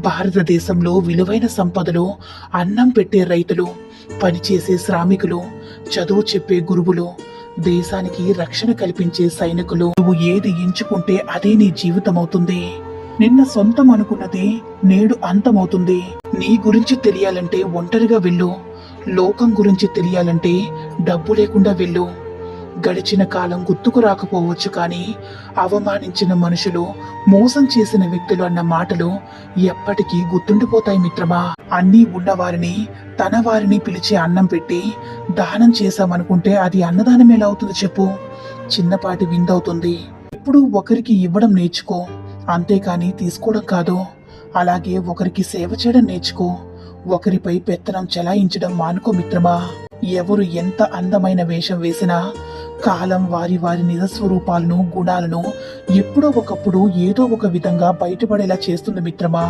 భారతదేశంలో విలువైన సంపదలు అన్నం పెట్టే రైతులు, పనిచేసే శ్రామికులు, చదువు చెప్పే గురువులు, దేశానికి రక్షణ కల్పించే సైనికులు. నువ్వు ఏది ఎంచుకుంటే అదే నీ జీవితం అవుతుంది. నిన్న సొంతం అనుకున్నది నేడు అంతమవుతుంది. నీ గురించి తెలియాలంటే ఒంటరిగా వెళ్ళు. లోకం గురించి తెలియాలంటే డబ్బు లేకుండా వెళ్ళు. గడిచిన కాలం గుర్తుకు రాకపోవచ్చు, కానీ అవమానించిన మనుషులు, మోసం చేసిన వ్యక్తులు అన్న మాటలు ఎప్పటికీ గుర్తుండిపోతాయి మిత్రమా. అన్నీ ఉన్నవారిని, తన వారిని పిలిచి అన్నం పెట్టి దానం చేశామనుకుంటే అది అన్నదానం ఎలా అవుతుంది చెప్పు? చిన్నపాటి విందవుతుంది. ఎప్పుడు ఒకరికి ఇవ్వడం నేర్చుకో, అంతేకాని తీసుకోవడం కాదు. అలాగే ఒకరికి సేవ చేయడం నేర్చుకో, ఒకరిపై పెత్తనం చెలాయించడం మానుకో మిత్రమా. ఎవరు ఎంత అందమైన వేషం వేసినా కాలం వారి వారి నిజ స్వరూపాలను, గుణాలను ఎప్పుడో ఒకప్పుడు ఏదో ఒక విధంగా బయటపడేలా చేస్తుంది మిత్రమా.